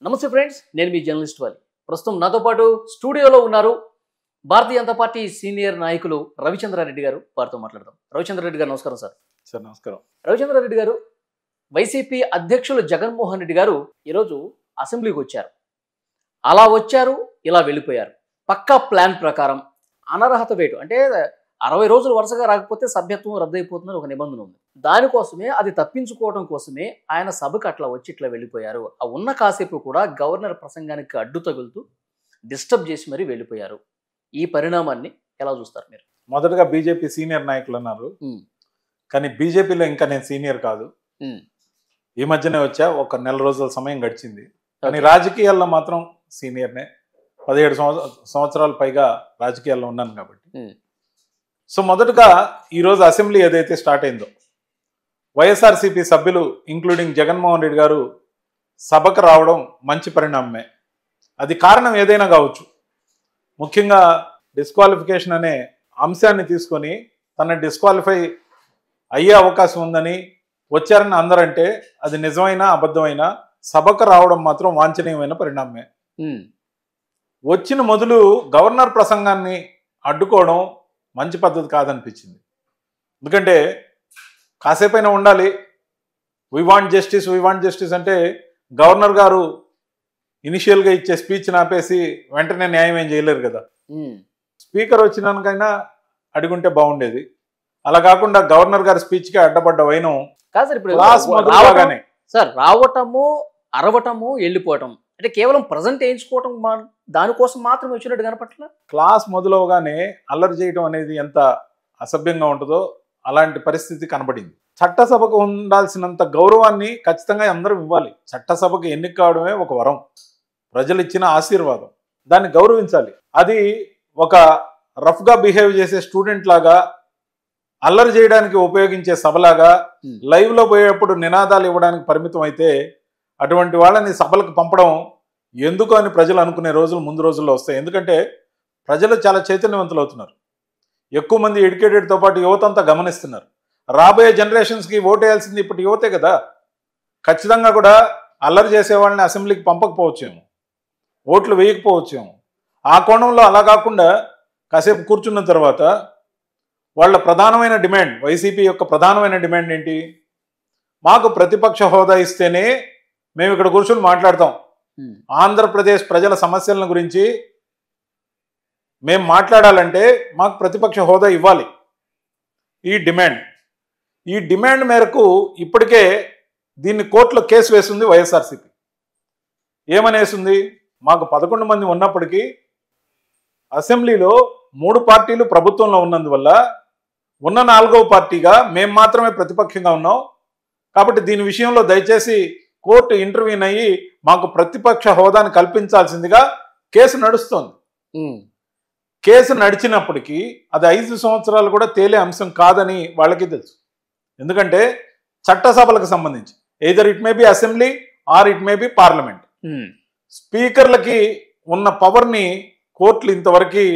నమస్తే ఫ్రెండ్స్, నేను మీ జర్నలిస్ట్ వాలి. ప్రస్తుతం నాతో పాటు స్టూడియోలో ఉన్నారు భారతీయ జనతా పార్టీ సీనియర్ నాయకులు రవిచంద్రారెడ్డి గారు. వారితో మాట్లాడదాం. రవిచంద్రారెడ్డి గారు నమస్కారం సార్. సార్ నమస్కారం. రవిచంద్రారెడ్డి గారు, వైసీపీ అధ్యక్షులు జగన్మోహన్ రెడ్డి గారు ఈరోజు అసెంబ్లీకి వచ్చారు. అలా వచ్చారు, ఇలా వెళ్ళిపోయారు. పక్కా ప్లాన్ ప్రకారం అనర్హత వేటు అంటే 60 రోజులు వరుసగా రాకపోతే సభ్యత్వం రద్దయిపోతుందని ఒక నిబంధన ఉంది. దానికోసమే, అది తప్పించుకోవడం కోసమే ఆయన సభకు అట్లా వచ్చి ఇట్లా వెళ్ళిపోయారు. ఆ ఉన్న కాసేపు కూడా గవర్నర్ ప్రసంగానికి అడ్డు తగులుతూ డిస్టర్బ్ చేసి మరీ వెళ్ళిపోయారు. ఈ పరిణామాన్ని ఎలా చూస్తారు మీరు? మొదటగా బీజేపీ సీనియర్ నాయకులు అన్నారు, కానీ బీజేపీలో ఇంకా నేను సీనియర్ కాదు. ఈ మధ్యనే వచ్చా, ఒక నెల రోజుల సమయం గడిచింది. కానీ రాజకీయాల్లో మాత్రం సీనియర్నే. 17 సంవత్సరాల పైగా రాజకీయాల్లో ఉన్నాను కాబట్టి. సో మొదటగా ఈరోజు అసెంబ్లీ ఏదైతే స్టార్ట్ అయిందో, వైఎస్ఆర్సీపీ సభ్యులు ఇంక్లూడింగ్ జగన్మోహన్ రెడ్డి గారు సభకు రావడం మంచి పరిణామమే. అది కారణం ఏదైనా కావచ్చు. ముఖ్యంగా డిస్క్వాలిఫికేషన్ అనే అంశాన్ని తీసుకొని తన డిస్క్వాలిఫై అయ్యే అవకాశం ఉందని వచ్చారని అందరంటే అది నిజమైన అబద్ధమైన సభకు రావడం మాత్రం వాంఛనీయమైన పరిణామమే. వచ్చిన మొదలు గవర్నర్ ప్రసంగాన్ని అడ్డుకోవడం మంచి పద్ధతి కాదనిపించింది. ఎందుకంటే కాసేపైనా ఉండాలి. వీ వాంట్ జస్టిస్ అంటే గవర్నర్ గారు ఇనిషియల్గా ఇచ్చే స్పీచ్ని ఆపేసి వెంటనే న్యాయం ఏం చేయలేరు కదా. స్పీకర్ వచ్చినాకైనా అడుగుంటే బాగుండేది. అలా కాకుండా గవర్నర్ గారి స్పీచ్కి అడ్డపడ్డ వైనం కాదు సార్. ఇప్పుడు సార్ రావటము, అరవటము, వెళ్ళిపోవటం అంటే కేవలం ప్రజెంట్ వేయించుకోవటం, దానికోసం మాత్రం వచ్చినట్టు కనపట్ల. క్లాస్ మొదలవగానే అల్లరి చేయడం అనేది ఎంత అసభ్యంగా ఉంటుందో అలాంటి పరిస్థితి కనబడింది. చట్టసభకు ఉండాల్సినంత గౌరవాన్ని ఖచ్చితంగా అందరూ ఇవ్వాలి. చట్టసభకు ఎన్నిక కావడమే ఒక వరం, ప్రజలు ఇచ్చిన ఆశీర్వాదం. దాన్ని గౌరవించాలి. అది ఒక రఫ్గా బిహేవ్ చేసే స్టూడెంట్ లాగా, అల్లరి చేయడానికి ఉపయోగించే సభలాగా, లైవ్లో పోయేప్పుడు నినాదాలు ఇవ్వడానికి పరిమితం అయితే అటువంటి వాళ్ళని సభలకు పంపడం ఎందుకు అని ప్రజలు అనుకునే రోజులు ముందు రోజుల్లో వస్తాయి. ఎందుకంటే ప్రజలు చాలా చైతన్యవంతులు అవుతున్నారు. ఎక్కువ మంది ఎడ్యుకేటెడ్తో పాటు యువత అంతా గమనిస్తున్నారు. రాబోయే జనరేషన్స్కి ఓటేయాల్సింది ఇప్పుడు యువతే కదా. ఖచ్చితంగా కూడా అల్లరి చేసే వాళ్ళని అసెంబ్లీకి పంపకపోవచ్చేమో, ఓట్లు వేయకపోవచ్చేమో. ఆ కోణంలో అలా కాకుండా కాసేపు కూర్చున్న తర్వాత వాళ్ళ ప్రధానమైన డిమాండ్, వైసీపీ యొక్క ప్రధానమైన డిమాండ్ ఏంటి? మాకు ప్రతిపక్ష హోదా ఇస్తేనే మేము ఇక్కడ కూర్చొని మాట్లాడతాం. ఆంధ్రప్రదేశ్ ప్రజల సమస్యల గురించి మేము మాట్లాడాలంటే మాకు ప్రతిపక్ష హోదా ఇవ్వాలి. ఈ డిమాండ్ మేరకు ఇప్పటికే దీన్ని కోర్టులో కేసు వేసింది వైఎస్ఆర్సీపీ. ఏమనేసింది? మాకు 11 మంది ఉన్నప్పటికీ అసెంబ్లీలో 3 పార్టీలు ప్రభుత్వంలో ఉన్నందువల్ల ఉన్న 4వ పార్టీగా మేము మాత్రమే ప్రతిపక్షంగా ఉన్నాం. కాబట్టి దీని విషయంలో దయచేసి కోర్టు ఇంటర్వ్యూన్ అయ్యి మాకు ప్రతిపక్ష హోదాను కల్పించాల్సిందిగా కేసు నడుస్తోంది. కేసు నడిచినప్పటికీ అది 5 సంవత్సరాలు కూడా తేలే అంశం కాదని వాళ్ళకి తెలుసు. ఎందుకంటే చట్టసభలకు సంబంధించి either it may be assembly or it may be parliament, స్పీకర్లకి ఉన్న పవర్ని కోర్టులు ఇంతవరకు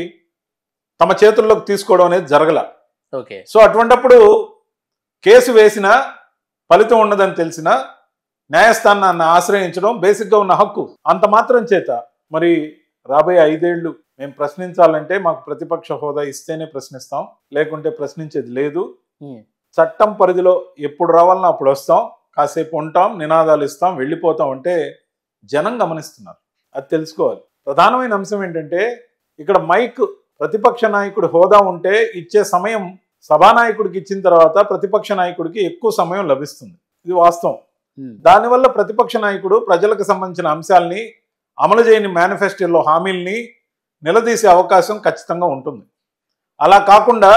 తమ చేతుల్లోకి తీసుకోవడం అనేది జరగల. సో అటువంటప్పుడు కేసు వేసినా ఫలితం ఉండదని తెలిసినా న్యాయస్థానాన్ని ఆశ్రయించడం బేసిక్గా ఉన్న హక్కు. అంత మాత్రం చేత మరి రాబోయే 5 ఏళ్ళు మేము ప్రశ్నించాలంటే మాకు ప్రతిపక్ష హోదా ఇస్తేనే ప్రశ్నిస్తాం, లేకుంటే ప్రశ్నించేది లేదు. చట్టం పరిధిలో ఎప్పుడు రావాలన్నా అప్పుడు వస్తాం, కాసేపు ఉంటాం, నినాదాలు ఇస్తాం, వెళ్ళిపోతాం అంటే జనం గమనిస్తున్నారు. అది తెలుసుకోవాలి. ప్రధానమైన అంశం ఏంటంటే ఇక్కడ మైక్ ప్రతిపక్ష నాయకుడు హోదా ఉంటే ఇచ్చే సమయం సభానాయకుడికి ఇచ్చిన తర్వాత ప్రతిపక్ష నాయకుడికి ఎక్కువ సమయం లభిస్తుంది. ఇది వాస్తవం. దానివల్ల ప్రతిపక్ష నాయకుడు ప్రజలకు సంబంధించిన అంశాలని, అమలు చేయని మేనిఫెస్టోలో హామీల్ని నిలదీసే అవకాశం ఖచ్చితంగా ఉంటుంది. అలా కాకుండా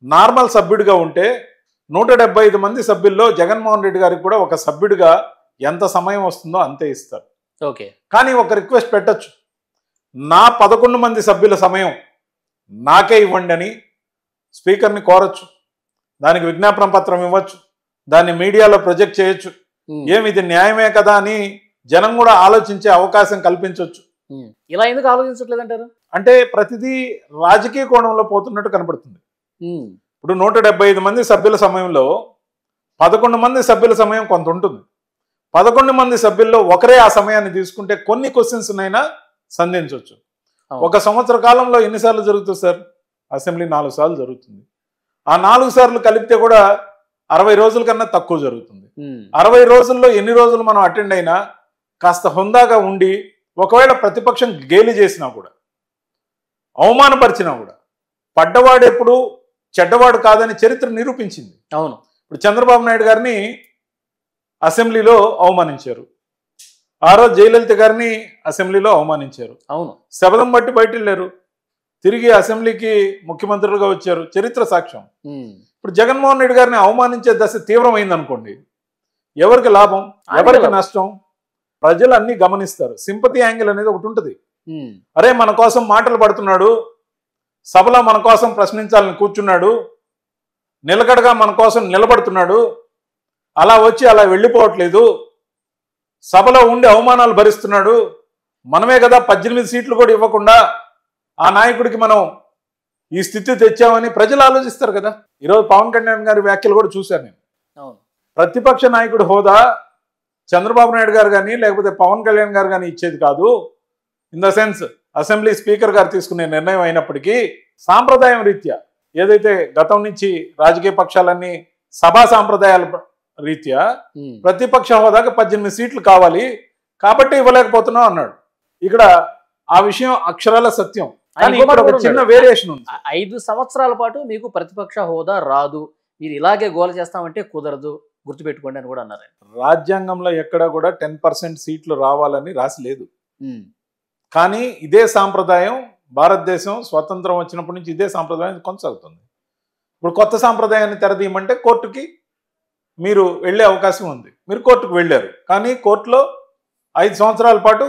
నార్మల్ సభ్యుడిగా ఉంటే 175 మంది సభ్యుల్లో జగన్మోహన్ రెడ్డి గారికి కూడా ఒక సభ్యుడిగా ఎంత సమయం వస్తుందో అంతే ఇస్తారు. కానీ ఒక రిక్వెస్ట్ పెట్టచ్చు, నా 11 మంది సభ్యుల సమయం నాకే ఇవ్వండి అని స్పీకర్ని కోరచ్చు. దానికి విజ్ఞాపన పత్రం ఇవ్వచ్చు, దాన్ని మీడియాలో ప్రొజెక్ట్ చేయొచ్చు. ఇది న్యాయమే కదా అని జనం కూడా ఆలోచించే అవకాశం కల్పించవచ్చు. ఇలా ఎందుకు ఆలోచించట్లేదంటారు? అంటే ప్రతిదీ రాజకీయ కోణంలో పోతున్నట్టు కనబడుతుంది. ఇప్పుడు 175 మంది సభ్యుల సమయంలో 11 మంది సభ్యుల సమయం కొంత ఉంటుంది. 11 మంది సభ్యుల్లో ఒకరే ఆ సమయాన్ని తీసుకుంటే కొన్ని క్వశ్చన్స్ నైనా సంధించవచ్చు. అవును. ఒక సంవత్సర కాలంలో ఎన్నిసార్లు జరుగుతుంది సార్? అసెంబ్లీ 4 సార్లు జరుగుతుంది. ఆ 4 సార్లు కలిపితే కూడా 60 రోజుల కన్నా తక్కువ జరుగుతుంది. 60 రోజుల్లో ఎన్ని రోజులు మనం అటెండ్ అయినా కాస్త హుందాగా ఉండి, ఒకవేళ ప్రతిపక్షం గేలి చేసినా కూడా, అవమానపరిచినా కూడా, పడ్డవాడు ఎప్పుడు చెడ్డవాడు కాదని చరిత్ర నిరూపించింది. అవును. ఇప్పుడు చంద్రబాబు నాయుడు గారిని అసెంబ్లీలో అవమానించారు, ఆ రోజు జయలలిత గారిని అసెంబ్లీలో అవమానించారు. అవును. శబదం బట్టి బయట వెళ్ళారు, తిరిగి అసెంబ్లీకి ముఖ్యమంత్రులుగా వచ్చారు. చరిత్ర సాక్ష్యం. ఇప్పుడు జగన్మోహన్ రెడ్డి గారిని అవమానించే దశ తీవ్రమైంది అనుకోండి, ఎవరికి లాభం, ఎవరికి నష్టం? ప్రజలు అన్ని గమనిస్తారు. సింపతి యాంగిల్ అనేది ఒకటి ఉంటుంది. అరే మన కోసం మాటలు పడుతున్నాడు, సభలో మన కోసం ప్రశ్నించాలని కూర్చున్నాడు, నిలకడగా మన కోసం నిలబడుతున్నాడు, అలా వచ్చి అలా వెళ్ళిపోవట్లేదు, సభలో ఉండి అవమానాలు భరిస్తున్నాడు, మనమే కదా 18 సీట్లు కూడా ఇవ్వకుండా ఆ నాయకుడికి మనం ఈ స్థితి తెచ్చామని ప్రజలు ఆలోచిస్తారు కదా. ఈరోజు పవన్ కళ్యాణ్ గారి వ్యాఖ్యలు కూడా చూశాను నేను. ప్రతిపక్ష నాయకుడి హోదా చంద్రబాబు నాయుడు గారు కానీ లేకపోతే పవన్ కళ్యాణ్ గారు కానీ ఇచ్చేది కాదు. In the sense assembly speaker గారు తీసుకునే నిర్ణయం అయినప్పటికీ సాంప్రదాయం రీత్యా, ఏదైతే గతం నుంచి రాజకీయ పక్షాలన్నీ సభా సాంప్రదాయాల రీత్యా ప్రతిపక్ష హోదాకి 18 సీట్లు కావాలి కాబట్టి ఇవ్వలేకపోతున్నాం అన్నాడు. ఇక్కడ ఆ విషయం అక్షరాల సత్యం. కానీ ఇక్కడ ఒక చిన్న వేరియేషన్ ఉంది. 5 సంవత్సరాల పాటు మీకు ప్రతిపక్ష హోదా రాదు, మీరు ఇలాగే గోల చేస్తామంటే కుదరదు, గుర్తుపెట్టుకోండి అని కూడా అన్నారు. రాజ్యాంగంలో ఎక్కడ కూడా 10% సీట్లు రావాలని రాసి లేదు. కానీ ఇదే సాంప్రదాయం భారతదేశం స్వతంత్రం వచ్చినప్పటి నుంచి ఇదే సాంప్రదాయం కొనసాగుతుంది. ఇప్పుడు కొత్త సాంప్రదాయాన్ని తెరదీయమంటే కోర్టుకి మీరు వెళ్ళే అవకాశం ఉంది. మీరు కోర్టుకు వెళ్ళారు, కానీ కోర్టులో 5 సంవత్సరాల పాటు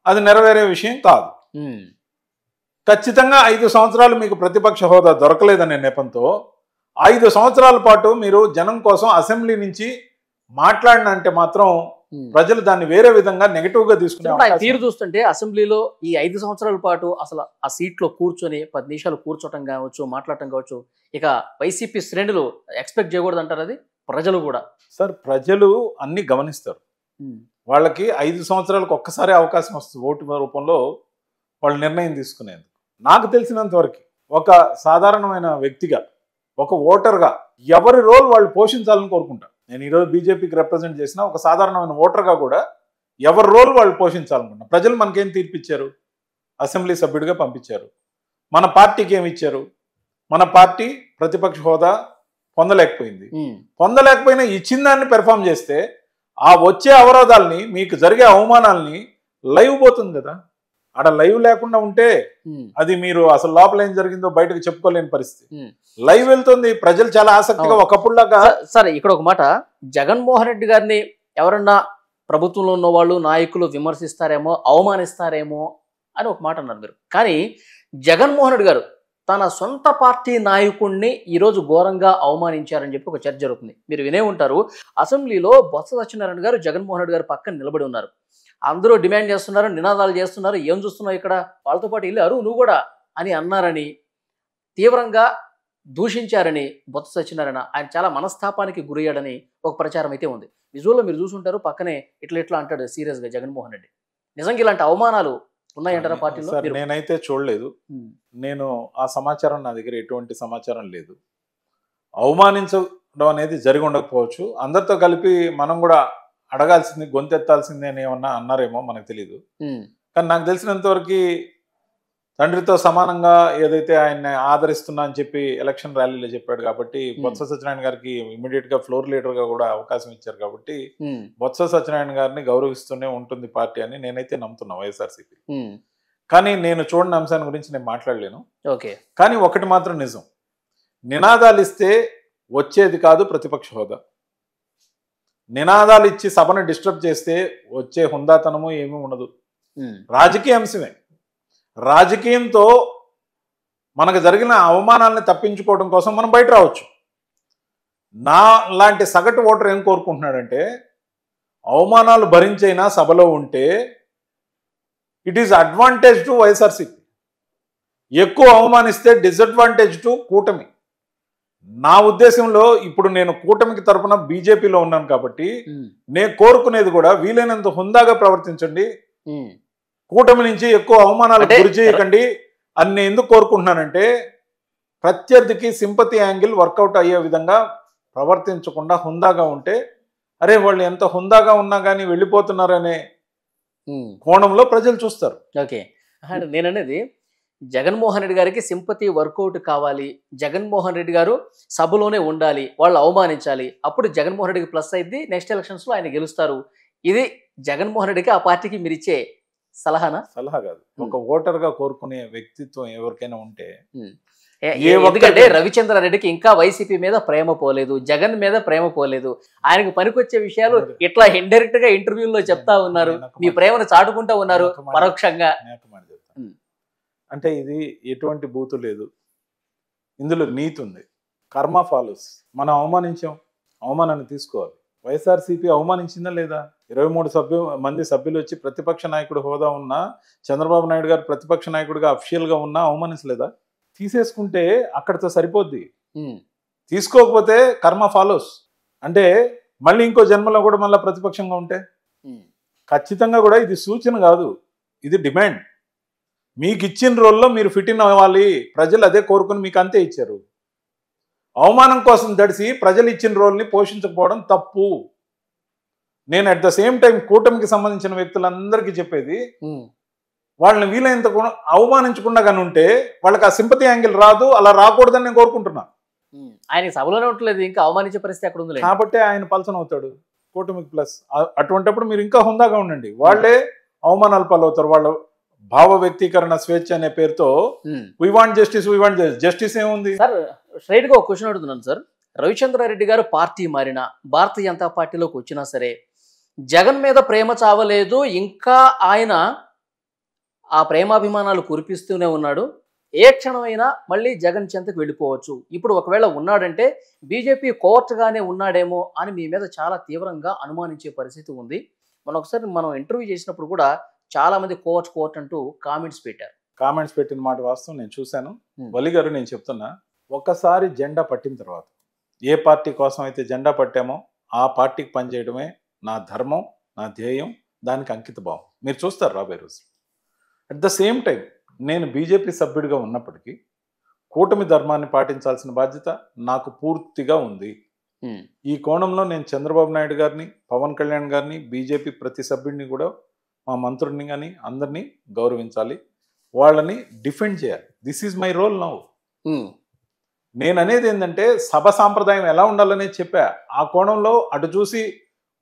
అది నెరవేరే విషయం కాదు. ఖచ్చితంగా 5 సంవత్సరాలు మీకు ప్రతిపక్ష హోదా దొరకలేదనే నెపంతో 5 సంవత్సరాల పాటు మీరు జనం కోసం అసెంబ్లీ నుంచి మాట్లాడినంటే మాత్రం ప్రజలు దాన్ని వేరే విధంగా నెగటివ్ గా తీసుకునే తీరు చూస్తుంటే అసెంబ్లీలో ఈ 5 సంవత్సరాల పాటు అసలు ఆ సీట్లో కూర్చొని 10 నిమిషాలు కూర్చోటం కావచ్చు, మాట్లాడటం కావచ్చు, ఇక వైసీపీ శ్రేణులు ఎక్స్పెక్ట్ చేయకూడదు అంటారు. అది ప్రజలు కూడా సార్, ప్రజలు అన్ని గమనిస్తారు. వాళ్ళకి 5 సంవత్సరాలకు ఒక్కసారి అవకాశం వస్తుంది ఓటు రూపంలో వాళ్ళు నిర్ణయం తీసుకునేందుకు. నాకు తెలిసినంత వరకు ఒక సాధారణమైన వ్యక్తిగా, ఒక ఓటర్గా ఎవరి రోల్ వాళ్ళు పోషించాలని కోరుకుంటా. నేను ఈరోజు బీజేపీకి రిప్రజెంట్ చేసిన ఒక సాధారణమైన ఓటర్గా కూడా ఎవరి రోల్ వాళ్ళు పోషించాలనుకున్నా. ప్రజలు మనకేం తీర్పిచ్చారు? అసెంబ్లీ సభ్యుడిగా పంపించారు. మన పార్టీకి ఏమి ఇచ్చారు? మన పార్టీ ప్రతిపక్ష హోదా పొందలేకపోయింది. పొందలేకపోయినా ఇచ్చిన దాన్ని పెర్ఫామ్ చేస్తే ఆ వచ్చే అవరోధాలని, మీకు జరిగే అవమానాలని లైవ్ పోతుంది కదా. ఆడ లైవ్ లేకుండా ఉంటే అది మీరు అసలు లోపల ఏం జరిగిందో బయటకు చెప్పుకోలేని పరిస్థితి. లైవ్ వెళ్తుంది, ప్రజలు చాలా ఆసక్తిగా ఒకప్పుడులాగా. సరే, ఇక్కడ ఒక మాట, జగన్మోహన్ రెడ్డి గారిని ఎవరన్నా ప్రభుత్వంలో ఉన్న వాళ్ళు నాయకులు విమర్శిస్తారేమో, అవమానిస్తారేమో అని ఒక మాట అన్నారు మీరు. కానీ జగన్మోహన్ రెడ్డి గారు తన సొంత పార్టీ నాయకుడిని ఈరోజు ఘోరంగా అవమానించారని చెప్పి ఒక చర్చ జరుగుతుంది. మీరు వినే ఉంటారు, అసెంబ్లీలో బొత్స సత్యనారాయణ గారు జగన్మోహన్ రెడ్డి గారు పక్కన నిలబడి ఉన్నారు. అందరూ డిమాండ్ చేస్తున్నారు, నినాదాలు చేస్తున్నారు, ఏం చూస్తున్నావు ఇక్కడ, వాళ్ళతో పాటు వెళ్ళి అరువు నువ్వు కూడా అని అన్నారని, తీవ్రంగా దూషించారని బొత్స సత్యనారాయణ, ఆయన చాలా మనస్తాపానికి గురయ్యాడని ఒక ప్రచారం అయితే ఉంది. విజువల్లో మీరు చూసుంటారు, పక్కనే ఇట్లా ఇట్లా అంటాడు సీరియస్గా జగన్మోహన్ రెడ్డి. నిజంగా ఇలాంటి అవమానాలు ఉన్నాయంటారా పార్టీలో? నేనైతే చూడలేదు. నేను ఆ సమాచారం, నా దగ్గర ఎటువంటి సమాచారం లేదు. అవమానించడం అనేది జరిగి ఉండకపోవచ్చు. అందరితో కలిపి మనం కూడా అడగాల్సింది, గొంతెత్తాల్సిందే అని ఏమన్నా అన్నారేమో మనకు తెలియదు. కానీ నాకు తెలిసినంతవరకు తండ్రితో సమానంగా ఏదైతే ఆయన్ని ఆదరిస్తున్నా అని చెప్పి ఎలక్షన్ ర్యాలీలో చెప్పాడు కాబట్టి, బొత్స సత్యనారాయణ గారికి ఇమీడియట్ గా ఫ్లోర్ లీడర్ గా కూడా అవకాశం ఇచ్చారు కాబట్టి బొత్స సత్యనారాయణ గారిని గౌరవిస్తూనే ఉంటుంది పార్టీ అని నేనైతే నమ్ముతున్నా, వైఎస్ఆర్సీపీ. కానీ నేను చూడని అంశాన్ని గురించి నేను మాట్లాడలేను. కానీ ఒకటి మాత్రం నిజం, నినాదాలు ఇస్తే వచ్చేది కాదు ప్రతిపక్ష హోదా. నినాదాలు ఇచ్చి సభను డిస్టర్బ్ చేస్తే వచ్చే హుందాతనము ఏమీ ఉండదు. రాజకీయ అంశమే. రాజకీయంతో మనకు జరిగిన అవమానాలని తప్పించుకోవడం కోసం మనం బయట రావచ్చు. నా లాంటి సగటు ఓటర్ ఏం కోరుకుంటున్నాడంటే, అవమానాలు భరించైనా సభలో ఉంటే it is advantage to YSRCP. ఎక్కువ అవమానిస్తే డిసడ్వాంటేజ్ టు కూటమి. నా ఉద్దేశంలో ఇప్పుడు నేను కూటమికి తరపున బీజేపీలో ఉన్నాను కాబట్టి నేను కోరుకునేది కూడా వీలైనంత హుందాగా ప్రవర్తించండి, కూటమి నుంచి ఎక్కువ అవమానాలకు గురి చేయకండి అని నేను ఎందుకు కోరుకుంటున్నానంటే ప్రత్యర్థికి సింపతి యాంగిల్ వర్కౌట్ అయ్యే విధంగా ప్రవర్తించకుండా హుందాగా ఉంటే అరే వాళ్ళు ఎంత హుందాగా ఉన్నా కానీ వెళ్ళిపోతున్నారనే కోణంలో ప్రజలు చూస్తారు. ఓకే, నేననేది జగన్మోహన్ రెడ్డి గారికి సింపతి వర్కౌట్ కావాలి, జగన్మోహన్ రెడ్డి గారు సభలోనే ఉండాలి, వాళ్ళు అవమానించాలి, అప్పుడు జగన్మోహన్ రెడ్డికి ప్లస్ అయింది, నెక్స్ట్ ఎలక్షన్స్లో ఆయన గెలుస్తారు. ఇది జగన్మోహన్ రెడ్డికి ఆ పార్టీకి మీరు ఇచ్చే సలహానా? సలహా కాదు, ఒక ఓటర్గా కోరుకునే వ్యక్తిత్వం ఎవరికైనా ఉంటే. ఎందుకంటే రవిచంద్రారెడ్డికి ఇంకా వైసీపీ మీద ప్రేమ పోలేదు, జగన్ మీద ప్రేమ పోలేదు, ఆయనకు పనికొచ్చే విషయాలు ఇట్లా ఇండైరెక్ట్ గా ఇంటర్వ్యూల్లో చెప్తా ఉన్నారు, మీ ప్రేమను చాటుకుంటా ఉన్నారు పరోక్షంగా. అంటే ఇది ఎటువంటి బూతు లేదు, ఇందులో నీతి ఉంది, కర్మ ఫాలోస్. మనం అవమానించాం, అవమానాన్ని తీసుకోవాలి. వైఎస్ఆర్సీపీ అవమానించిందా లేదా? 23 మంది సభ్యులు వచ్చి ప్రతిపక్ష నాయకుడు హోదా ఉన్నా, చంద్రబాబు నాయుడు గారు ప్రతిపక్ష నాయకుడిగా అఫీషియల్గా ఉన్నా అవమానించలేదా? తీసేసుకుంటే అక్కడితో సరిపోద్ది, తీసుకోకపోతే కర్మ ఫాలోస్. అంటే మళ్ళీ ఇంకో జన్మలో కూడా మళ్ళీ ప్రతిపక్షంగా ఉంటే ఖచ్చితంగా కూడా ఇది సూచన కాదు, ఇది డిమాండ్. మీకు ఇచ్చిన రోల్లో మీరు ఫిట్ ఇన్ అవ్వాలి, ప్రజలు అదే కోరుకుని మీకు అంతే ఇచ్చారు. అవమానం కోసం దడిసి ప్రజలు ఇచ్చిన రోల్ని పోషించకపోవడం తప్పు. నేను అట్ ద సేమ్ టైం కూటమికి సంబంధించిన వ్యక్తులందరికీ చెప్పేది, వాళ్ళని వీలైనంత అవమానించకుండా కానీ ఉంటే వాళ్ళకి ఆ సింపతి యాంగిల్ రాదు, అలా రాకూడదని నేను కోరుకుంటున్నా. ఆయన సభలోనే ఉండలేదు, ఇంకా అవమానించే పరిస్థితి అక్కడ ఉంది కాబట్టి ఆయన పలసన అవుతాడు కూటమికి ప్లస్. అటువంటిప్పుడు మీరు ఇంకా హుందాగా ఉండండి, వాళ్ళే అవమానాలు పాలవుతారు. వాళ్ళ భావ వ్యక్తీకరణ స్వేచ్ఛ అనే పేరుతో we want justice, we want justice ఏముంది సార్? స్ట్రైట్ గా ఒక క్వశ్చన్ అడుగుతున్నాను సార్. రవిచంద్రారెడ్డి గారు పార్టీ మారినా, భారతీయ జనతా పార్టీలోకి వచ్చినా సరే జగన్ మీద ప్రేమ చావలేదు, ఇంకా ఆయన ఆ ప్రేమాభిమానాలు కురిపిస్తూనే ఉన్నాడు. ఏ క్షణమైనా మళ్ళీ జగన్ చెంతకు వెళ్ళిపోవచ్చు. ఇప్పుడు ఒకవేళ ఉన్నాడంటే బీజేపీ కోర్టుగానే ఉన్నాడేమో అని మీ మీద చాలా తీవ్రంగా అనుమానించే పరిస్థితి ఉంది. ఒకసారి మనం ఇంటర్వ్యూ చేసినప్పుడు కూడా చాలా మంది కోర్ట్ అంటూ కామెంట్స్ పెట్టారు. కామెంట్స్ పెట్టిన మాట వాస్తవం, నేను చూశాను. వలి గారు, నేను చెప్తున్నా, ఒకసారి జెండా పట్టిన తర్వాత ఏ పార్టీ కోసం అయితే జెండా పట్టామో ఆ పార్టీకి పనిచేయడమే నా ధర్మం, నా ధ్యేయం, దానికి అంకిత భావం. మీరు చూస్తారు రాబోయే రోజు. అట్ ద సేమ్ టైం నేను బీజేపీ సభ్యుడిగా ఉన్నప్పటికీ కూటమి ధర్మాన్ని పాటించాల్సిన బాధ్యత నాకు పూర్తిగా ఉంది. ఈ కోణంలో నేను చంద్రబాబు నాయుడు గారిని, పవన్ కళ్యాణ్ గారిని, బీజేపీ ప్రతి సభ్యుడిని కూడా, మా మంత్రుడిని కానీ అందరినీ గౌరవించాలి, వాళ్ళని డిఫెండ్ చేయాలి. This is my role now. నేను అనేది ఏంటంటే సభ సాంప్రదాయం ఎలా ఉండాలనేది చెప్పా. ఆ కోణంలో అటు చూసి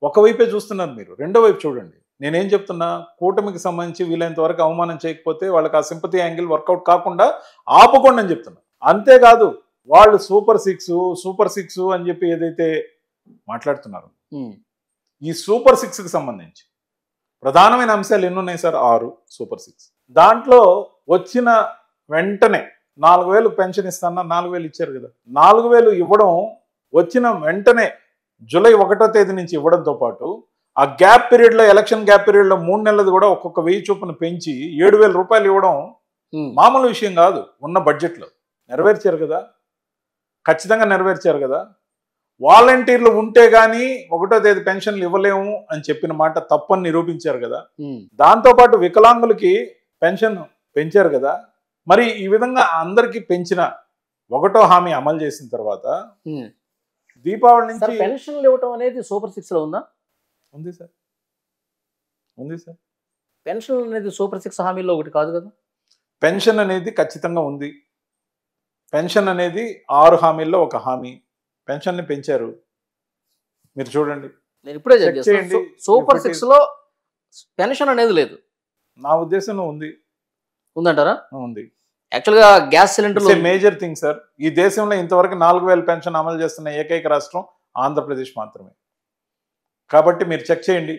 ఒకవైపే చూస్తున్నారు మీరు, రెండో వైపు చూడండి. నేనేం చెప్తున్నా, కూటమికి సంబంధించి వీలైనంత వరకు అవమానం చేయకపోతే వాళ్ళకి ఆ సింపతి యాంగిల్ వర్కౌట్ కాకుండా ఆపుకోండి అని చెప్తున్నా. అంతేకాదు వాళ్ళు సూపర్ సిక్స్ అని చెప్పి ఏదైతే మాట్లాడుతున్నారు, ఈ సూపర్ 6కి సంబంధించి ప్రధానమైన అంశాలు ఎన్ని ఉన్నాయి సార్? 6 సూపర్ 6. దాంట్లో వచ్చిన వెంటనే 4,000 పెన్షన్ ఇస్తానా, 4,000 ఇచ్చారు కదా. 4,000 ఇవ్వడం వచ్చిన వెంటనే జూలై 1వ తేదీ నుంచి ఇవ్వడంతో పాటు ఆ గ్యాప్ పీరియడ్లో, ఎలక్షన్ గ్యాప్ పీరియడ్లో 3 నెలలది కూడా ఒక్కొక్క 1000 చొప్పున పెంచి 7,000 రూపాయలు ఇవ్వడం మామూలు విషయం కాదు. ఉన్న బడ్జెట్లో నెరవేర్చారు కదా, ఖచ్చితంగా నెరవేర్చారు కదా. వాలంటీర్లు ఉంటే గానీ 1వ తేదీ పెన్షన్లు ఇవ్వలేము అని చెప్పిన మాట తప్పని నిరూపించారు కదా. దాంతోపాటు వికలాంగులకి పెన్షన్ పెంచారు కదా. మరి ఈ విధంగా అందరికీ పెంచిన 1వ హామీ అమలు చేసిన తర్వాత దీపావళి నుంచి పెన్షన్లు ఇవ్వటం అనేది సూపర్ 6లో ఉందా? ఉంది సార్, ఉంది సార్. పెన్షన్ అనేది సూపర్ 6 హామీల్లో ఒకటి కాదు కదా. పెన్షన్ అనేది ఖచ్చితంగా ఉంది. పెన్షన్ అనేది 6 హామీల్లో ఒక హామీ. పెన్షన్ని పెంచారు, మీరు చూడండి. నేను ఇప్పుడే చేయండి, సూపర్ 6లో పెన్షన్ అనేది లేదు. నా ఉద్దేశంలో ఉంది. ఉందంటారా? ఉంది. యాక్చువల్గా gas cylinder major thing sir. ఈ దేశంలో ఇంతవరకు 4,000 పెన్షన్ అమలు చేస్తున్న ఏకైక రాష్ట్రం ఆంధ్రప్రదేశ్ మాత్రమే. కాబట్టి మీరు చెక్ చేయండి.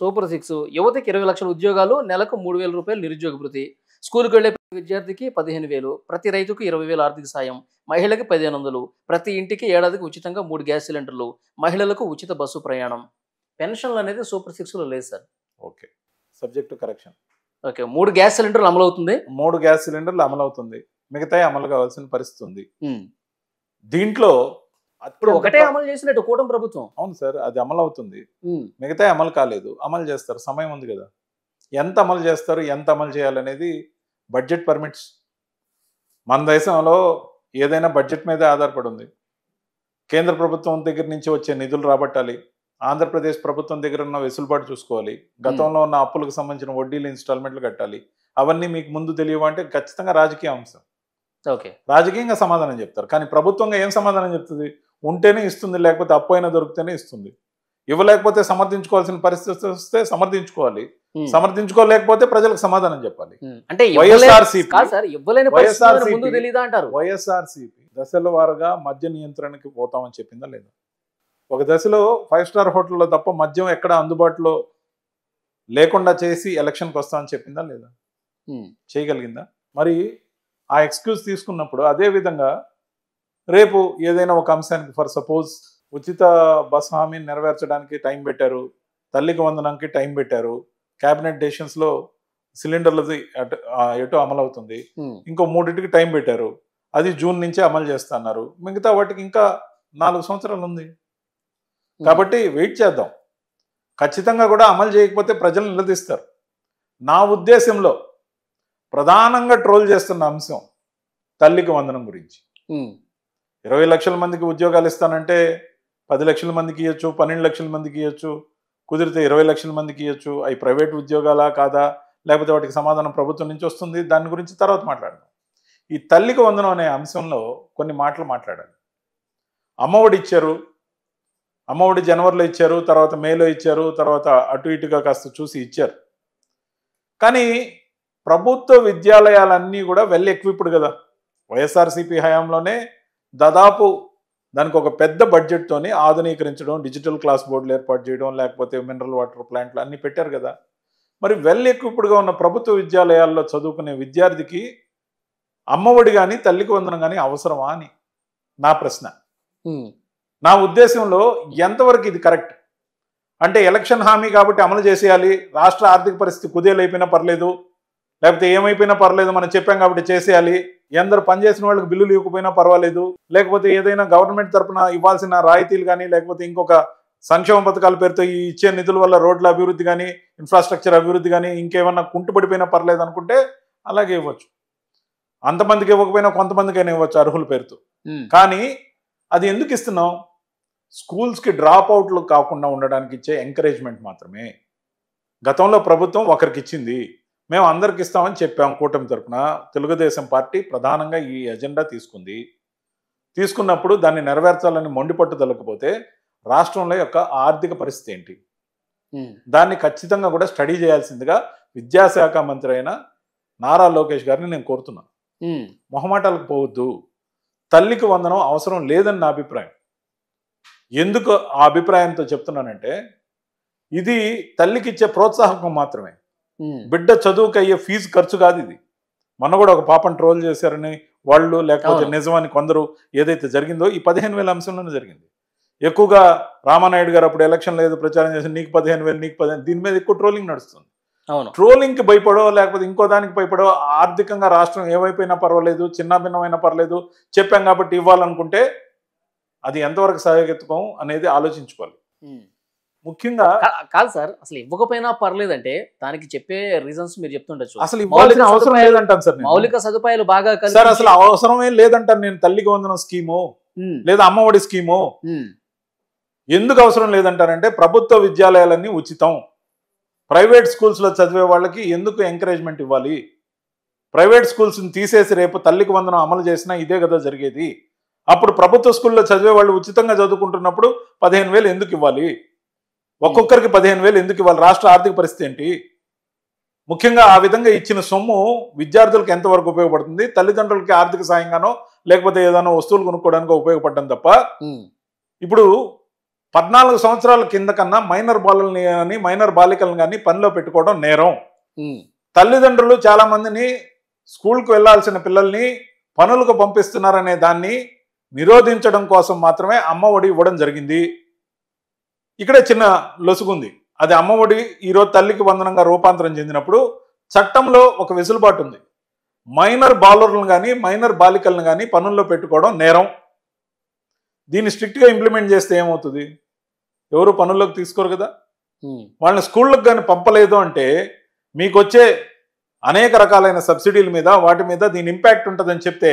సూపర్ 6 యువతకి 20 లక్షల ఉద్యోగాలు, నెలకు 3,000 రూపాయలు నిరుద్యోగ భృతి, స్కూల్కి వెళ్ళే విద్యార్థికి 15,000, ప్రతి రైతుకు 20,000 ఆర్థిక సాయం, మహిళలకు 1,500, ప్రతి ఇంటికి ఏడాదికి ఉచితంగా 3 గ్యాస్ సిలిండర్లు, మహిళలకు ఉచిత బస్సు ప్రయాణం. పెన్షన్లు అనేది సూపర్ 6లో లేదు sir. Okay, subject correction. Okay, 3 gas సిలిండర్లు అమలు అవుతుంది. 3 గ్యాస్ సిలిండర్లు అమలు అవుతుంది, మిగతాయి అమలు కావాల్సిన పరిస్థితి ఉంది. దీంట్లో ఇప్పుడు ఒకటే అమలు చేసినట్టు కూటమి ప్రభుత్వం. అవును సార్, అది అమలు అవుతుంది, ఉమ్, మిగతా అమలు కాలేదు. అమలు చేస్తారు, సమయం ఉంది కదా. ఎంత అమలు చేస్తారు, ఎంత అమలు చేయాలనేది బడ్జెట్ పర్మిట్స్. మన దేశంలో ఏదైనా బడ్జెట్ మీదే ఆధారపడి ఉంది. కేంద్ర ప్రభుత్వం దగ్గర నుంచి వచ్చే నిధులు రాబట్టాలి, ఆంధ్రప్రదేశ్ ప్రభుత్వం దగ్గర ఉన్న వెసులుబాటు చూసుకోవాలి, గతంలో ఉన్న అప్పులకు సంబంధించిన వడ్డీలు ఇన్స్టాల్మెంట్లు కట్టాలి. అవన్నీ మీకు ముందు తెలియవంటే ఖచ్చితంగా రాజకీయ అంశం. ఓకే. రాజకీయంగా సమాధానం చెప్తారు, కానీ ప్రభుత్వంగా ఏం సమాధానం చెప్తుంది? ఉంటేనే ఇస్తుంది, లేకపోతే అప్పు అయినా దొరికితేనే ఇస్తుంది. ఇవ్వలేకపోతే సమర్థించుకోవాల్సిన పరిస్థితి వస్తే సమర్థించుకోవాలి, సమర్థించుకోలేకపోతే ప్రజలకు సమాధానం చెప్పాలి. అంటే వైఎస్ఆర్సీపీ దశల వారుగా మద్య నియంత్రణకి పోతామని చెప్పిందా లేదా? ఒక దశలో 5 స్టార్ హోటల్లో తప్ప మద్యం ఎక్కడ అందుబాటులో లేకుండా చేసి ఎలక్షన్కి వస్తామని చెప్పిందా లేదా? చేయగలిగిందా? మరి ఆ ఎక్స్క్యూజ్ తీసుకున్నప్పుడు అదే విధంగా రేపు ఏదైనా ఒక అంశానికి, ఫర్ సపోజ్ ఉచిత బస్ హామీని నెరవేర్చడానికి టైం పెట్టారు, తల్లికి వందనానికి టైం పెట్టారు, క్యాబినెట్ డెసిషన్స్లో సిలిండర్లది ఎటు అమలు అవుతుంది, ఇంకో 3టికి టైం పెట్టారు, అది జూన్ నుంచే అమలు చేస్తున్నారు. మిగతా వాటికి ఇంకా 4 సంవత్సరాలు ఉంది. కాబట్టి వెయిట్ చేద్దాం. ఖచ్చితంగా కూడా అమలు చేయకపోతే ప్రజలు నిలదీస్తారు. నా ఉద్దేశంలో ప్రధానంగా ట్రోల్ చేస్తున్న అంశం తల్లికి వందనం గురించి. 20 లక్షల మందికి ఉద్యోగాలు ఇస్తానంటే 10 లక్షల మందికి ఇవ్వచ్చు, 12 లక్షల మందికి ఇవ్వచ్చు, కుదిరితే 20 లక్షల మందికి ఇవ్వచ్చు. అవి ప్రైవేట్ ఉద్యోగాలా కాదా, లేకపోతే వాటికి సమాధానం ప్రభుత్వం నుంచి వస్తుంది, దాని గురించి తర్వాత మాట్లాడదాం. ఈ తల్లికి వందనం అనే అంశంలో కొన్ని మాటలు మాట్లాడాలి. అమ్మఒడి ఇచ్చారు, అమ్మఒడి జనవరిలో ఇచ్చారు, తర్వాత మేలో ఇచ్చారు, తర్వాత అటు ఇటుగా కాస్త చూసి ఇచ్చారు. కానీ ప్రభుత్వ విద్యాలయాలన్నీ కూడా వెల్ ఎక్విప్డ్ కదా. వైఎస్ఆర్సీపీ హయాంలోనే దాదాపు దానికి ఒక పెద్ద బడ్జెట్తోని ఆధునీకరించడం, డిజిటల్ క్లాస్ బోర్డులు ఏర్పాటు చేయడం, లేకపోతే మినరల్ వాటర్ ప్లాంట్లు అన్నీ పెట్టారు కదా. మరి వెల్ ఎక్విప్డ్గా ఉన్న ప్రభుత్వ విద్యాలయాల్లో చదువుకునే విద్యార్థికి అమ్మఒడి కానీ తల్లికి వందనం కానీ అవసరమా అని నా ప్రశ్న. నా ఉద్దేశంలో ఎంతవరకు ఇది కరెక్ట్ అంటే, ఎలక్షన్ హామీ కాబట్టి అమలు చేసేయాలి, రాష్ట్ర ఆర్థిక పరిస్థితి కుదేలైపోయినా పర్లేదు, లేకపోతే ఏమైపోయినా పర్లేదు, మనం చెప్పాం కాబట్టి చేసేయాలి, ఎందరు పనిచేసిన వాళ్ళకి బిల్లులు ఇవ్వకపోయినా పర్వాలేదు, లేకపోతే ఏదైనా గవర్నమెంట్ తరఫున ఇవ్వాల్సిన రాయితీలు కానీ, లేకపోతే ఇంకొక సంక్షేమ పథకాల పేరుతో ఈ ఇచ్చే నిధుల వల్ల రోడ్ల అభివృద్ధి కానీ, ఇన్ఫ్రాస్ట్రక్చర్ అభివృద్ధి కానీ ఇంకేమన్నా కుంటుపడిపోయినా పర్లేదు అనుకుంటే అలాగే ఇవ్వచ్చు. అంతమందికి ఇవ్వకపోయినా కొంతమందికైనా ఇవ్వచ్చు అర్హుల పేరుతో. కానీ అది ఎందుకు ఇస్తున్నాం? స్కూల్స్కి డ్రాప్ అవుట్లు కాకుండా ఉండడానికి ఇచ్చే ఎంకరేజ్మెంట్ మాత్రమే. గతంలో ప్రభుత్వం ఒకరికి ఇచ్చింది, మేము అందరికి ఇస్తామని చెప్పాం. కూటమి తరఫున తెలుగుదేశం పార్టీ ప్రధానంగా ఈ ఎజెండా తీసుకుంది. తీసుకున్నప్పుడు దాన్ని నెరవేర్చాలని మొండి పట్టుదలకపోతే రాష్ట్రంలో యొక్క ఆర్థిక పరిస్థితి ఏంటి, దాన్ని ఖచ్చితంగా కూడా స్టడీ చేయాల్సిందిగా విద్యాశాఖ మంత్రి అయిన నారా లోకేష్ గారిని నేను కోరుతున్నాను. మొహమాటాలకు పోవద్దు. తల్లికి వందనం అవసరం లేదని నా అభిప్రాయం. ఎందుకు ఆ అభిప్రాయంతో చెప్తున్నానంటే, ఇది తల్లికి ఇచ్చే ప్రోత్సాహకం మాత్రమే, బిడ్డ చదువుకు అయ్యే ఫీజు ఖర్చు కాదు ఇది. మొన్న కూడా ఒక పాపను ట్రోల్ చేశారని వాళ్ళు, లేకపోతే నిజమని కొందరు, ఏదైతే జరిగిందో ఈ 15,000 అంశంలోనే జరిగింది. ఎక్కువగా రామానాయుడు గారు అప్పుడు ఎలక్షన్ లేదు ప్రచారం చేసి నీకు 15,000 నీకు 15,000, దీని మీద ఎక్కువ ట్రోలింగ్ నడుస్తుంది. ట్రోలింగ్కి భయపడో, లేకపోతే ఇంకో దానికి భయపడో, ఆర్థికంగా రాష్ట్రం ఏమైపోయినా పర్వాలేదు, చిన్న భిన్నమైనా పర్లేదు, చెప్పాం కాబట్టి ఇవ్వాలనుకుంటే అది ఎంతవరకు సహేతుకం అనేది ఆలోచించుకోవాలి. ముఖ్యంగా కాదు సార్, అసలు ఇవ్వకపోయినా పర్లేదంటే దానికి చెప్పే రీజన్స్ మీరు చెప్తుండొచ్చు. అసలు ఇవ్వాల్సిన అవసరం లేదంటాను సార్. మౌలిక సదుపాయాలు బాగా సార్ అసలు అవసరమే లేదంటాను నేను. తల్లికి వందనం స్కీము లేదా అమ్మఒడి స్కీము ఎందుకు అవసరం లేదంటారంటే, ప్రభుత్వ విద్యాలయాలన్నీ ఉచితం, ప్రైవేట్ స్కూల్స్లో చదివే వాళ్ళకి ఎందుకు ఎంకరేజ్మెంట్ ఇవ్వాలి? ప్రైవేట్ స్కూల్స్ని తీసేసి రేపు తల్లికి వందనం అమలు చేసినా ఇదే కదా జరిగేది. అప్పుడు ప్రభుత్వ స్కూల్లో చదివే వాళ్ళు ఉచితంగా చదువుకుంటున్నప్పుడు 15,000 ఎందుకు ఇవ్వాలి? ఒక్కొక్కరికి 15,000 ఎందుకు ఇవ్వాలి? రాష్ట్ర ఆర్థిక పరిస్థితి ఏంటి? ముఖ్యంగా ఆ విధంగా ఇచ్చిన సొమ్ము విద్యార్థులకు ఎంతవరకు ఉపయోగపడుతుంది? తల్లిదండ్రులకి ఆర్థిక సాయంగానో, లేకపోతే ఏదైనా వస్తువులు కొనుక్కోవడానికి ఉపయోగపడడం తప్ప, ఇప్పుడు 14 సంవత్సరాల కింద కన్నా మైనర్ బాలల్ని కానీ మైనర్ బాలికలను కానీ పనిలో పెట్టుకోవడం నేరం. తల్లిదండ్రులు చాలా మందిని స్కూల్కి వెళ్లాల్సిన పిల్లల్ని పనులకు పంపిస్తున్నారనే దాన్ని నిరోధించడం కోసం మాత్రమే అమ్మఒడి ఇవ్వడం జరిగింది. ఇక్కడే చిన్న లొసుగుంది. అది అమ్మఒడి ఈరోజు తల్లికి వందనంగా రూపాంతరం చెందినప్పుడు చట్టంలో ఒక వెసులుబాటు ఉంది. మైనర్ బాలులను కానీ మైనర్ బాలికలను కానీ పనుల్లో పెట్టుకోవడం నేరం. దీన్ని స్ట్రిక్ట్గా ఇంప్లిమెంట్ చేస్తే ఏమవుతుంది? ఎవరు పనుల్లోకి తీసుకోరు కదా. వాళ్ళని స్కూళ్ళకి కానీ పంపలేదు అంటే మీకు వచ్చే అనేక రకాలైన సబ్సిడీల మీద వాటి మీద దీని ఇంపాక్ట్ ఉంటుందని చెప్తే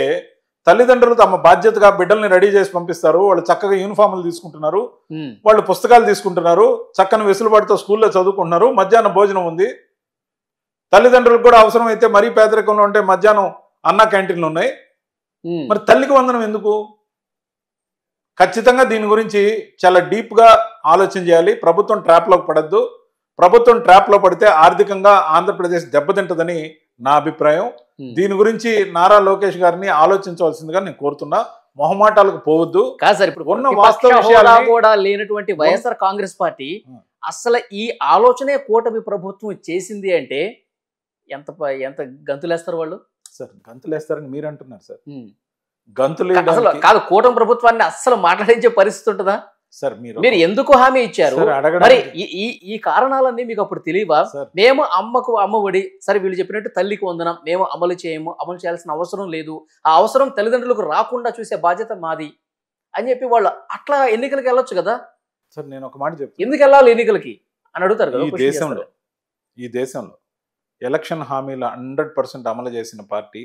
తల్లిదండ్రులు తమ బాధ్యతగా బిడ్డల్ని రెడీ చేసి పంపిస్తారు. వాళ్ళు చక్కగా యూనిఫామ్లు తీసుకుంటున్నారు, వాళ్ళు పుస్తకాలు తీసుకుంటున్నారు, చక్కని వెసులుబాటుతో స్కూల్లో చదువుకుంటున్నారు, మధ్యాహ్నం భోజనం ఉంది. తల్లిదండ్రులకు కూడా అవసరమైతే మరీ పేదరికంలో ఉంటే మధ్యాహ్నం అన్న క్యాంటీన్లు ఉన్నాయి. మరి తల్లికి వందనం ఎందుకు? ఖచ్చితంగా దీని గురించి చాలా డీప్గా ఆలోచన చేయాలి. ప్రభుత్వం ట్రాప్లోకి పడద్దు. ప్రభుత్వం ట్రాప్లో పడితే ఆర్థికంగా ఆంధ్రప్రదేశ్ దెబ్బతింటదని నా అభిప్రాయం. దీని గురించి నారా లోకేష్ గారిని ఆలోచించవలసిందిగా నేను కోరుతున్నా. మొహమాటాలకు పోవద్దు. కాదు సార్, ఇప్పుడు ఉన్న వాస్తవ విషయాలు కూడా లేనటువంటి వైఎస్ఆర్ కాంగ్రెస్ పార్టీ అసలు ఈ ఆలోచనే కూటమి ప్రభుత్వం చేసింది అంటే ఎంత ఎంత గంతులేస్తారు వాళ్ళు? సార్ గంతులేస్తారని మీరు అంటున్నారు సార్. గంతులు కాదు, కూటమి ప్రభుత్వాన్ని అస్సలు మాట్లాడించే పరిస్థితి ఉంటుందా సార్? మీరు ఎందుకు హామీ ఇచ్చారు? మరి ఈ కారణాలన్నీ మీకు అప్పుడు తెలియవా? మేము అమ్మ ఒడి, సరే వీళ్ళు చెప్పినట్టు తల్లికి వందనం మేము అమలు చేయాల్సిన అవసరం లేదు, ఆ అవసరం తల్లిదండ్రులకు రాకుండా చూసే బాధ్యత మాది అని చెప్పి వాళ్ళు అట్లా ఎన్నికలకు వెళ్ళొచ్చు కదా సార్. నేను ఒక మాట చెప్తాను, ఎందుకు వెళ్ళాలి ఎన్నికలకి అని అడుగుతారు కదా. ఈ దేశంలో ఎలక్షన్ హామీలు 100% అమలు చేసిన పార్టీ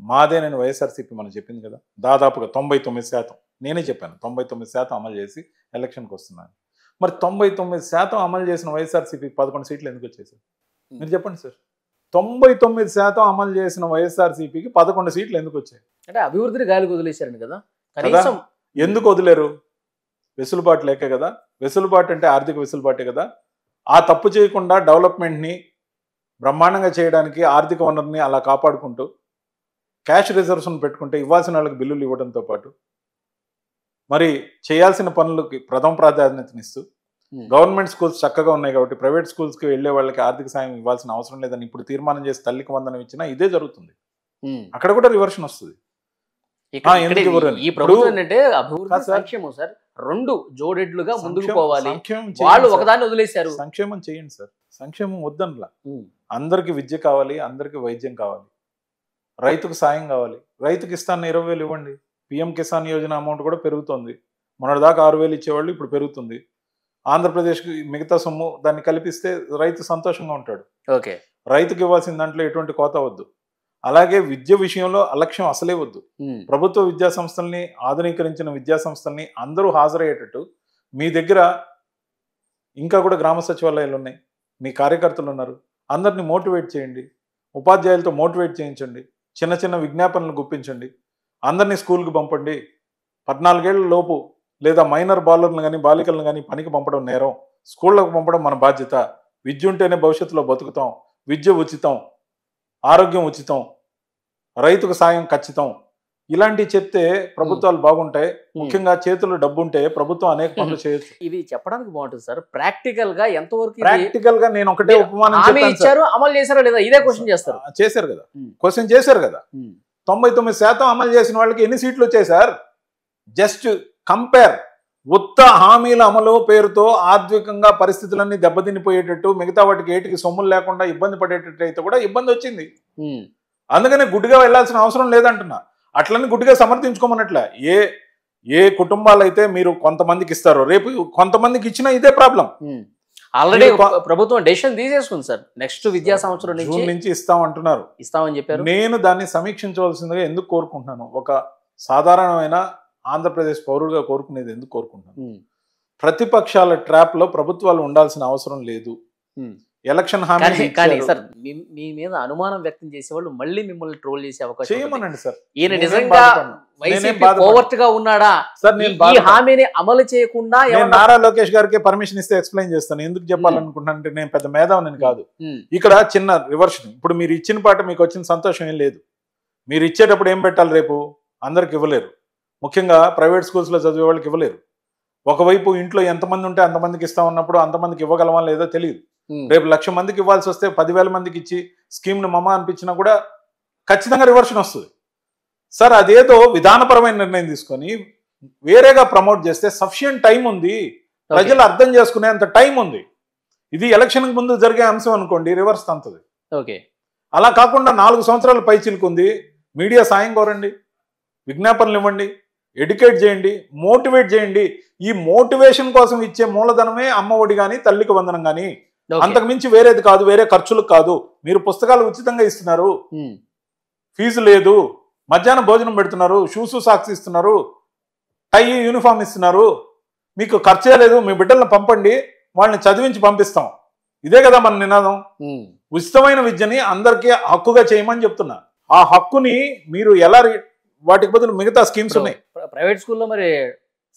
మాదేనని వైఎస్ఆర్సీపీ మనం చెప్పింది కదా. దాదాపుగా 99%, నేనే చెప్పాను 99% అమలు చేసి ఎలక్షన్కి వస్తున్నాను. మరి 99% అమలు చేసిన వైఎస్ఆర్సీపీ 11 సీట్లు ఎందుకు వచ్చేసారు? మీరు చెప్పండి సార్. 99% అమలు చేసిన వైఎస్ఆర్సీపీకి 11 సీట్లు ఎందుకు వచ్చాయి? అంటే అభివృద్ధిని గాలికి వదిలేశారండి కదా. కనీసం ఎందుకు వదిలేరు? వెసులుబాటు లేకే కదా. వెసులుబాటు అంటే ఆర్థిక వెసులుబాటే కదా. ఆ తప్పు చేయకుండా డెవలప్మెంట్ని బ్రహ్మాండంగా చేయడానికి ఆర్థిక వనరుని అలా కాపాడుకుంటూ క్యాష్ రిజర్వ్స్ను పెట్టుకుంటే ఇవ్వాల్సిన వాళ్ళకి బిల్లులు ఇవ్వడంతో పాటు మరి చేయాల్సిన పనులకి ప్రథమ ప్రాధాన్యతనిస్తూ గవర్నమెంట్ స్కూల్స్ చక్కగా ఉన్నాయి కాబట్టి ప్రైవేట్ స్కూల్స్కి వెళ్ళే వాళ్ళకి ఆర్థిక సాయం ఇవ్వాల్సిన అవసరం లేదని ఇప్పుడు తీర్మానం చేసి తల్లికి వందనం ఇచ్చినా ఇదే జరుగుతుంది. అక్కడ కూడా రివర్షన్ వస్తుంది. ఈ ప్రభుత్వం ఏంటంటే అభివృద్ధి సంక్షేమం సార్ రెండు జోడెడ్లుగా ముందుకు పోవాలి. వాళ్ళు ఒకదాన్ని వదిలేశారు. సంక్షేమం చేయండి సార్. సంక్షేమం వద్దనలా. అందరికి విద్య కావాలి, అందరికి వైద్యం కావాలి, రైతుకు సాయం కావాలి. రైతుకి ఇస్తాను 20,000 ఇవ్వండి. పిఎం కిసాన్ యోజన అమౌంట్ కూడా పెరుగుతుంది. మొన్నటిదాకా 6,000 ఇచ్చేవాళ్ళు, ఇప్పుడు పెరుగుతుంది. ఆంధ్రప్రదేశ్కి మిగతా సొమ్ము దాన్ని కల్పిస్తే రైతు సంతోషంగా ఉంటాడు. ఓకే, రైతుకి ఇవ్వాల్సిన దాంట్లో ఎటువంటి కోత వద్దు. అలాగే విద్య విషయంలో అలక్ష్యం అసలే వద్దు. ప్రభుత్వ విద్యా సంస్థల్ని, ఆధునీకరించిన విద్యా సంస్థల్ని అందరూ హాజరయ్యేటట్టు మీ దగ్గర ఇంకా కూడా గ్రామ సచివాలయాలు ఉన్నాయి, మీ కార్యకర్తలు ఉన్నారు, అందరినీ మోటివేట్ చేయండి. ఉపాధ్యాయులతో మోటివేట్ చేయించండి. చిన్న చిన్న విజ్ఞాపనలు గుప్పించండి. అందరినీ స్కూల్కి పంపండి. 14 ఏళ్ల లోపు లేదా మైనర్ బాలులను కానీ బాలికలను కానీ పనికి పంపడం నేరం. స్కూళ్ళకు పంపడం మన బాధ్యత. విద్య ఉంటేనే భవిష్యత్తులో బతుకుతాం. విద్య ఉచితం, ఆరోగ్యం ఉచితం, రైతుకు సాయం ఖచ్చితం. ఇలాంటివి చెప్తే ప్రభుత్వాలు బాగుంటాయి. ముఖ్యంగా చేతుల్లో డబ్బు ఉంటే ప్రభుత్వం అనేక పనులు చేయొచ్చు. ఇవి చెప్పడానికి బాగుంటుంది సార్. ప్రాక్టికల్ గా ఎంతవరకు ప్రాక్టికల్ గా నేను ఒకటే ఉపమానం ఇచ్చారు, అమలు చేశారా లేదా ఇదే క్వశ్చన్ చేస్తారు. చేశారు కదా, క్వశ్చన్ చేశారు కదా. 99% అమలు చేసిన వాళ్ళకి ఎన్ని సీట్లు వచ్చాయి సార్? Just compare. ఉత్త హామీల అమలు పేరుతో ఆర్థికంగా పరిస్థితులన్నీ దెబ్బతినిపోయేటట్టు, మిగతా వాటికి ఏటికి సొమ్ములు లేకుండా ఇబ్బంది పడేటట్టు అయితే కూడా ఇబ్బంది వచ్చింది. అందుకనే గుడ్డిగా వెళ్లాల్సిన అవసరం లేదంటున్నా. అట్లని గుడ్డిగా సమర్థించుకోమన్నట్లే. ఏ కుటుంబాలు అయితే మీరు కొంతమందికి ఇస్తారో రేపు కొంతమందికి ఇచ్చినా ఇదే ప్రాబ్లం. ఆల్రెడీ ప్రభుత్వం డెసిషన్ తీసేసుకుంది సార్. నెక్స్ట్ విద్యా సంవత్సరం నుంచి ఇస్తామని చెప్పారు. నేను దాన్ని సమీక్షించవలసిందిగా ఎందుకు కోరుకుంటున్నాను? ఒక సాధారణమైన ఆంధ్రప్రదేశ్ పౌరుడుగా కోరుకునేది ఎందుకు కోరుకుంటున్నాను? ప్రతిపక్షాల ట్రాప్ లో ప్రభుత్వాలు ఉండాల్సిన అవసరం లేదు. ఎలక్షన్ హామీ కానీ సార్ మీ మీద అనుమానం వ్యక్తం చేసేవాళ్ళు మళ్ళీ మిమ్మల్ని ట్రోల్ చేసే అవకాశం చేయమనండి సార్. ఈయన నిజంగా వైసీపీ ఓవర్ట్ గా ఉన్నాడా సార్? ఈ హామీని అమలు చేయకుండా నారా లోకేష్ గారికి పర్మిషన్ ఇస్తే ఎక్స్ప్లెయిన్ చేస్తాను. ఎందుకు చెప్పాలనుకుంటున్నాను అంటే నేను పెద్ద మేధావిని కాదు. ఇక్కడ చిన్న రివర్షన్. ఇప్పుడు మీరు ఇచ్చిన పాట మీకు వచ్చిన సంతోషం ఏం లేదు. మీరు ఇచ్చేటప్పుడు ఏం పెట్టాలి? రేపు అందరికి ఇవ్వలేరు. ముఖ్యంగా ప్రైవేట్ స్కూల్స్ లో చదివే వాళ్ళకి ఇవ్వలేరు. ఒకవైపు ఇంట్లో ఎంతమంది ఉంటే అంతమందికి ఇస్తా ఉన్నప్పుడు అంతమందికి ఇవ్వగలమా లేదో తెలియదు. రేపు 1,00,000 మందికి ఇవ్వాల్సి వస్తే 10,000 మందికి ఇచ్చి స్కీమ్ ను మమ అనిపించినా కూడా ఖచ్చితంగా రివర్షన్ వస్తుంది సార్. అదేదో విధానపరమైన నిర్ణయం తీసుకొని వేరేగా ప్రమోట్ చేస్తే సఫిషియంట్ టైం ఉంది, ప్రజలు అర్థం చేసుకునేంత టైం ఉంది. ఇది ఎలక్షన్ ముందు జరిగే అంశం అనుకోండి, రివర్స్ తంతది. ఓకే, అలా కాకుండా 4 సంవత్సరాల పై చిలుకుంది. మీడియా సాయం కోరండి, విజ్ఞాపనలు ఇవ్వండి, ఎడ్యుకేట్ చేయండి, మోటివేట్ చేయండి. ఈ మోటివేషన్ కోసం ఇచ్చే మూలధనమే అమ్మ ఒడి కానీ తల్లికి వందనం కానీ, అంతకు మించి వేరేది కాదు, వేరే ఖర్చులకు కాదు. మీరు పుస్తకాలు ఉచితంగా ఇస్తున్నారు, ఫీజు లేదు, మధ్యాహ్నం భోజనం పెడుతున్నారు, షూస్ సాక్స్ ఇస్తున్నారు, టై యూనిఫామ్ ఇస్తున్నారు, మీకు ఖర్చే లేదు, మీ బిడ్డలను పంపండి, వాళ్ళని చదివించి పంపిస్తాం. ఇదే కదా మన నినాదం. ఉచితమైన విద్యని అందరికీ హక్కుగా చేయమని చెప్తున్నా. ఆ హక్కుని మీరు ఎలా వాటికి బదులు మిగతా స్కీమ్స్ ఉన్నాయి. ప్రైవేట్ స్కూల్లో మరి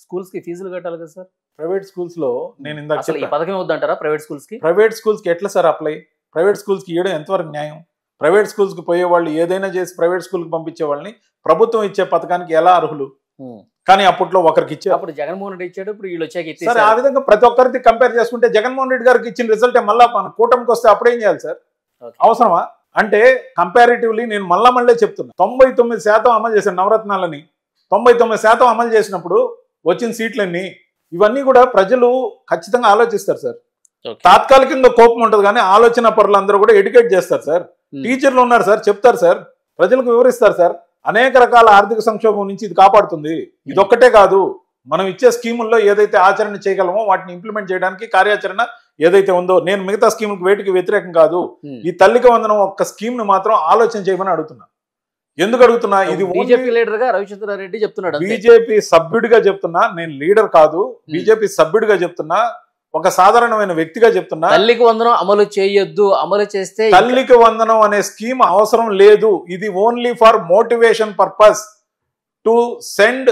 స్కూల్స్ కి ఫీజులు కట్టాలి కదా సార్. ప్రైవేట్ స్కూల్స్ లో నేను ఇందాక ఈ పథకం వద్దంటారా ప్రైవేట్ స్కూల్స్ కి? ప్రైవేట్ స్కూల్స్ కి ఎట్లా సార్ అప్లై? ప్రైవేట్ స్కూల్స్ కి ఇవ్వడం ఎంతవరకు న్యాయం? ప్రైవేట్ స్కూల్స్ కి పోయే వాళ్ళు ఏదైనా చేసి ప్రైవేట్ స్కూల్ కి పంపించే వాళ్ళని ప్రభుత్వం ఇచ్చే పథకానికి ఎలా అర్హులు? కానీ అప్పట్లో ఒకరికి ఇచ్చారు, అప్పుడు జగన్మోహన్ రెడ్డి ఇచ్చాడు, ఇప్పుడు వీళ్ళు వచ్చాక సరే. ఆ విధంగా ప్రతి ఒక్కరికి కంపేర్ చేసుకుంటే జగన్మోహన్ రెడ్డి గారికి ఇచ్చిన రిజల్టే మళ్ళా మన కూటమికి వస్తే అప్పుడేం చేయాలి సార్? అవసరమా? అంటే కంపారిటివ్లీ నేను మళ్ళీ చెప్తున్నా, 99% అమలు చేశాను నవరత్నాలని. 99% అమలు చేసినప్పుడు వచ్చిన సీట్లన్నీ ఇవన్నీ కూడా ప్రజలు ఖచ్చితంగా ఆలోచిస్తారు సార్. తాత్కాలికంగా కోపం ఉంటుంది కానీ ఆలోచన పరులందరూ కూడా ఎడ్యుకేట్ చేస్తారు సార్. టీచర్లు ఉన్నారు సార్, చెప్తారు సార్, ప్రజలకు వివరిస్తారు సార్. అనేక రకాల ఆర్థిక సంక్షోభం నుంచి ఇది కాపాడుతుంది. ఇదొక్కటే కాదు, మనం ఇచ్చే స్కీముల్లో ఏదైతే ఆచరణ చేయగలమో వాటిని ఇంప్లిమెంట్ చేయడానికి కార్యాచరణ ఏదైతే ఉందో, నేను మిగతా స్కీములకు వేటికి వ్యతిరేకం కాదు. ఈ తల్లికి వందనం ఒక్క స్కీమ్ ని మాత్రం ఆలోచన చేయమని అడుగుతున్నా. ఎందుకు అడుగుతున్నా? ఇది బీజేపీ లీడర్ గా రవిచంద్రారెడ్డి చెప్తున్నాడు. బీజేపీ సభ్యుడిగా చెప్తున్నా, నేను లీడర్ కాదు, బీజేపీ సభ్యుడిగా చెప్తున్నా, ఒక సాధారణమైన వ్యక్తిగా చెప్తున్నా. తల్లికి వందనం అమలు చేయొద్దు, అమలు చేస్తే తల్లికి వందనం అనే స్కీమ్ అవసరం లేదు. ఇది only for motivation purpose to send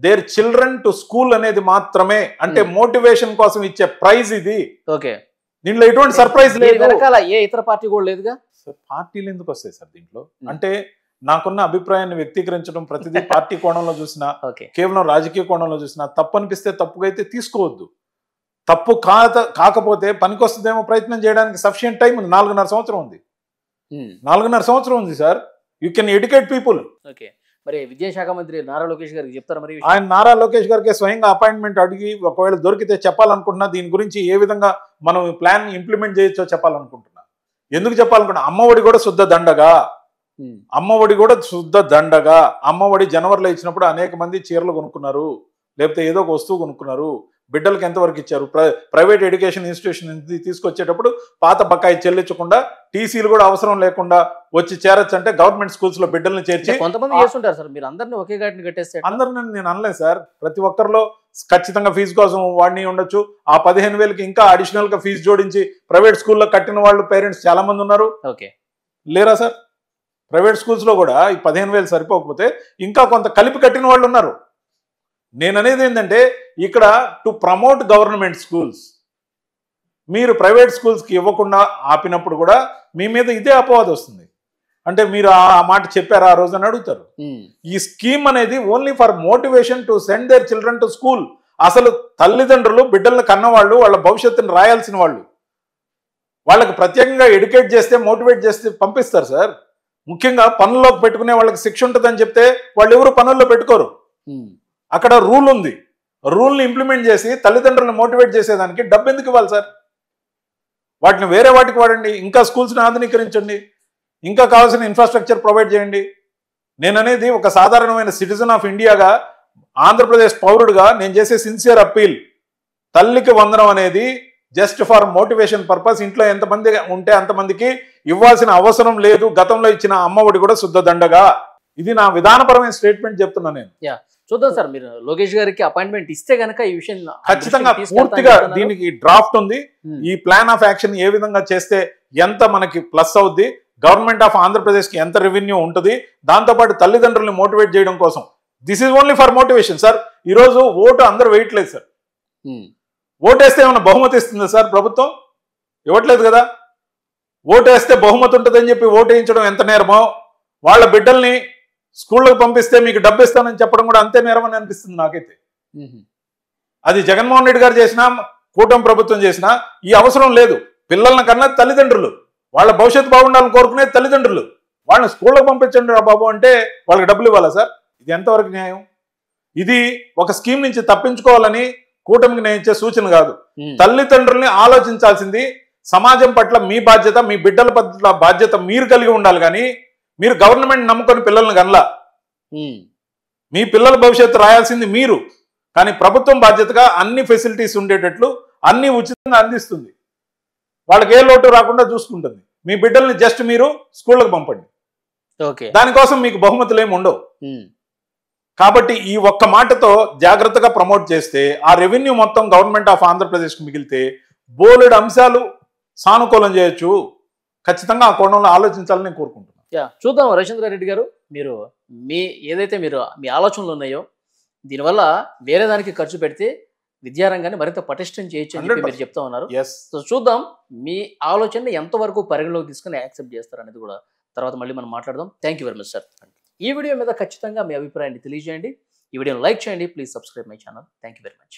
their children to school అనేది మాత్రమే. అంటే మోటివేషన్ కోసం ఇచ్చే ప్రైజ్ ఇది. ఓకే, దీంట్లో ఎటువంటి సర్ప్రైజ్ లేదు. వెనకాల ఏ ఇతర పార్టీ కూడా లేదుగా. పార్టీలు ఎందుకు వస్తాయి సార్ దీంట్లో? అంటే నాకున్న అభిప్రాయాన్ని వ్యక్తీకరించడం ప్రతిదీ పార్టీ కోణంలో చూసినా, కేవలం రాజకీయ కోణంలో చూసినా, తప్పు అనిపిస్తే తప్పుగా అయితే తీసుకోవద్దు. తప్పు కాకపోతే పనికొస్తుందేమో ప్రయత్నం చేయడానికి సఫిషియంట్ టైం ఉంది. 4.5 సంవత్సరం ఉంది. 4.5 సంవత్సరం ఉంది sir. You can educate people. Okay, మరి విద్యాశాఖ మంత్రి నారా లోకేష్ గారికి చెప్తారా? మరి ఆయన నారా లోకేష్ గారికి స్వయంగా అపాయింట్మెంట్ అడిగి ఒకవేళ దొరికితే చెప్పాలనుకుంటున్నా. దీని గురించి ఏ విధంగా మనం ప్లాన్ ఇంప్లిమెంట్ చేయొచ్చో చెప్పాలనుకుంటున్నా. ఎందుకు చెప్పాలనుకున్నా? అమ్మఒడి కూడా శుద్ధ దండగా. అమ్మఒడి కూడా శుద్ధ దండగా. అమ్మఒడి జనవరిలో ఇచ్చినప్పుడు అనేక మంది చీరలు కొనుక్కున్నారు, లేకపోతే ఏదో ఒక వస్తువు కొనుక్కున్నారు. బిడ్డలకు ఎంతవరకు ఇచ్చారు? ప్రైవేట్ ఎడ్యుకేషన్ ఇన్స్టిట్యూషన్ తీసుకొచ్చేటప్పుడు పాత బకాయి చెల్లించకుండా, టీసీలు కూడా అవసరం లేకుండా వచ్చి చేరొచ్చు అంటే గవర్నమెంట్ స్కూల్స్ లో బిడ్డల్ని చేర్చి కొంతమంది చేస్తుంటారు సార్. మీరు అందరినీ ఒకే గాటిని కట్టేస్తే అందరిని నేను అనలేదు సార్. ప్రతి ఒక్కరిలో ఖచ్చితంగా ఫీజు కోసం వాడిని ఉండొచ్చు. ఆ 15,000కి ఇంకా అడిషనల్ గా ఫీజు జోడించి ప్రైవేట్ స్కూల్లో కట్టిన వాళ్ళు పేరెంట్స్ చాలా మంది ఉన్నారు. ఓకే, లేరా సార్? ప్రైవేట్ స్కూల్స్ లో కూడా ఈ 15,000 సరిపోకపోతే ఇంకా కొంత కలిపి కట్టిన వాళ్ళు ఉన్నారు. నేను అనేది ఏంటంటే, ఇక్కడ టు ప్రమోట్ గవర్నమెంట్ స్కూల్స్, మీరు ప్రైవేట్ స్కూల్స్కి ఇవ్వకుండా ఆపినప్పుడు కూడా మీ మీద ఇదే అపవాదం వస్తుంది. అంటే మీరు ఆ మాట చెప్పారా ఆ రోజు అని అడుగుతారు. ఈ స్కీమ్ అనేది only for motivation to send their children to school. అసలు తల్లిదండ్రులు బిడ్డలను కన్నవాళ్ళు, వాళ్ళ భవిష్యత్తును రాయాల్సిన వాళ్ళు, వాళ్ళకి ప్రత్యేకంగా ఎడ్యుకేట్ చేస్తే, మోటివేట్ చేస్తే పంపిస్తారు సార్. ముఖ్యంగా పనుల్లోకి పెట్టుకునే వాళ్ళకి శిక్ష ఉంటుందని చెప్తే వాళ్ళు ఎవరు పనుల్లో పెట్టుకోరు. అక్కడ రూల్ ఉంది. రూల్ని ఇంప్లిమెంట్ చేసి తల్లిదండ్రులను మోటివేట్ చేసేదానికి డబ్బు ఎందుకు ఇవ్వాలి సార్? వాటిని వేరే వాటికి వాడండి, ఇంకా స్కూల్స్ని ఆధునీకరించండి, ఇంకా కావాల్సిన ఇన్ఫ్రాస్ట్రక్చర్ ప్రొవైడ్ చేయండి. నేను అనేది ఒక సాధారణమైన సిటిజన్ ఆఫ్ ఇండియాగా, ఆంధ్రప్రదేశ్ పౌరుడుగా నేను చేసే సిన్సియర్ అప్పీల్. తల్లికి వందనం అనేది జస్ట్ ఫర్ మోటివేషన్ పర్పస్. ఇంట్లో ఎంతమంది ఉంటే అంతమందికి ఇవ్వాల్సిన అవసరం లేదు. గతంలో ఇచ్చిన అమ్మఒడి కూడా శుద్ధ దండగా. ఇది నా విధానపరమైన స్టేట్మెంట్ చెప్తున్నా నేను. చూద్దాం సార్, మీరు లోకేష్ గారికి అపాయింట్మెంట్ ఇస్తే గనక ఈ విషయం ఖచ్చితంగా పూర్తిగా దీనికి డ్రాఫ్ట్ ఉంది. ఈ ప్లాన్ ఆఫ్ యాక్షన్ ఏ విధంగా చేస్తే ఎంత మనకి ప్లస్ అవుద్ది, గవర్నమెంట్ ఆఫ్ ఆంధ్రప్రదేశ్ కి ఎంత రెవెన్యూ ఉంటుంది, దాంతోపాటు తల్లిదండ్రుల్ని మోటివేట్ చేయడం కోసం. This is only for motivation sir. ఈరోజు ఓటు అందరూ వేయట్లేదు సార్. ఓటేస్తే ఏమైనా బహుమతి ఇస్తుందా సార్ ప్రభుత్వం? ఇవ్వట్లేదు కదా. ఓటేస్తే బహుమతి ఉంటుందని చెప్పి ఓటు వేయించడం ఎంత నేరమో, వాళ్ళ బిడ్డల్ని స్కూళ్ళకు పంపిస్తే మీకు డబ్బు ఇస్తానని చెప్పడం కూడా అంతే నేరమని అనిపిస్తుంది నాకైతే. అది జగన్మోహన్ రెడ్డి గారు చేసినా, కూటమి ప్రభుత్వం చేసినా ఈ అవసరం లేదు. పిల్లలను కన్నా తల్లిదండ్రులు, వాళ్ళ భవిష్యత్తు బాగుండాలని కోరుకునే తల్లిదండ్రులు, వాళ్ళని స్కూళ్ళకు పంపించండి రా బాబు అంటే వాళ్ళకి డబ్బులు ఇవ్వాలా సార్? ఇది ఎంతవరకు న్యాయం? ఇది ఒక స్కీమ్ నుంచి తప్పించుకోవాలని కూటమికి నేను ఇచ్చే సూచన కాదు. తల్లిదండ్రుల్ని ఆలోచించాల్సింది సమాజం పట్ల మీ బాధ్యత, మీ బిడ్డల పట్ల బాధ్యత మీరు కలిగి ఉండాలి. కానీ మీరు గవర్నమెంట్ నమ్ముకొని పిల్లల్ని కనలా. మీ పిల్లల భవిష్యత్తు రాయాల్సింది మీరు, కానీ ప్రభుత్వం బాధ్యతగా అన్ని ఫెసిలిటీస్ ఉండేటట్లు అన్ని ఉచితంగా అందిస్తుంది. వాళ్ళకి ఏ లోటు రాకుండా చూసుకుంటుంది. మీ బిడ్డల్ని జస్ట్ మీరు స్కూళ్ళకి పంపండి, ఓకే. దానికోసం మీకు బహుమతులు ఏమి ఉండవు. కాబట్టి ఈ ఒక్క మాటతో జాగ్రత్తగా ప్రమోట్ చేస్తే ఆ రెవెన్యూ మొత్తం గవర్నమెంట్ ఆఫ్ ఆంధ్రప్రదేశ్కి మిగిలితే బోలెడు అంశాలు సానుకూలం చేయొచ్చు. ఖచ్చితంగా ఆ కోణంలో ఆలోచించాలని నేను కోరుకుంటున్నాను. చూద్దాం రవిచంద్రారెడ్డి గారు, మీరు ఏదైతే మీ ఆలోచనలు ఉన్నాయో దీనివల్ల వేరే దానికి ఖర్చు పెడితే విద్యారంగాన్ని మరింత పటిష్టం చేయొచ్చు అని మీరు చెప్తా ఉన్నారు. సో చూద్దాం మీ ఆలోచనని ఎంతవరకు పరిగణలోకి తీసుకుని యాక్సెప్ట్ చేస్తారనేది కూడా తర్వాత మళ్ళీ మనం మాట్లాడదాం. Thank you very much sir. ఈ వీడియో మీద ఖచ్చితంగా మీ అభిప్రాయాన్ని తెలియజేయండి. ఈ వీడియోని లైక్ చేయండి. Please subscribe my channel. Thank you very much.